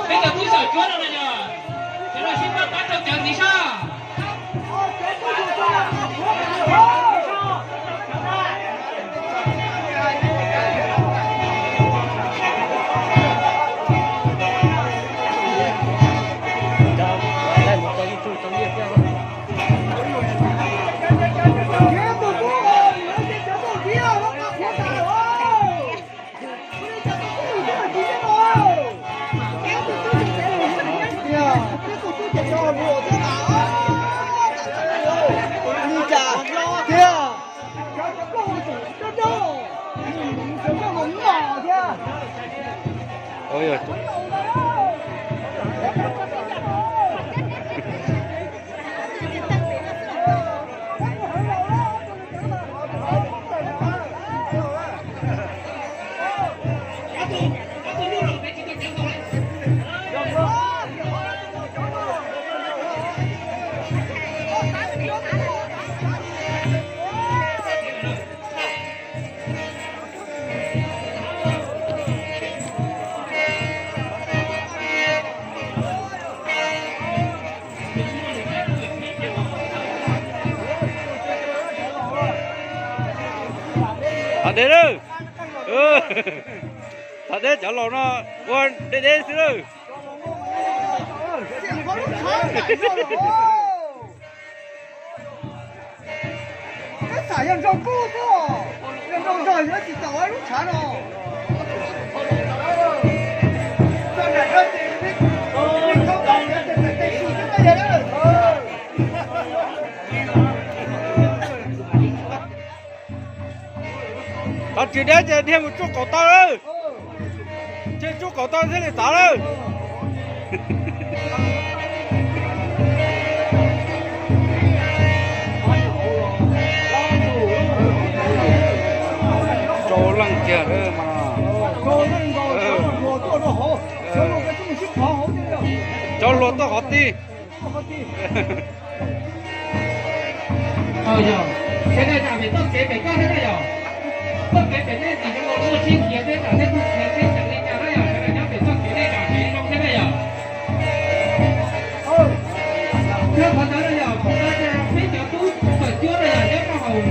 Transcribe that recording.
bây giờ tôi sửa chuốt rồi nhờ, thế là xin bác bắt đầu chẳng gì sao? Ôi ơi. Thật đấy đâu. Thật đấy cháu lò nó quên để xíu đâu. cái xả nhân rau cua cơ, nhân rau rồi nó chỉ tỏi lúc chán rồi. Cho này nó thì biết, mình không có cái tiền phải tiền gì cái gì đó. Tao chỉ để cho thêm một chút cổ to thôi. Chứ chút cổ to thế này xả đâu. Trâu lăng kia nữa mà. Trâu lột to khó tí. Giờ cái này là phải tốt kế phải có thế này rồi. Tốt kế phải nên chỉ cho một chi kia thế là thế thế chẳng lên nhà đó rồi, cái này nhá phải tốt kế này là cái trong thế này rồi. Chưa có tới đây rồi, chúng ta sẽ phía chỗ túi phải chưa đây là nhớ vào hầu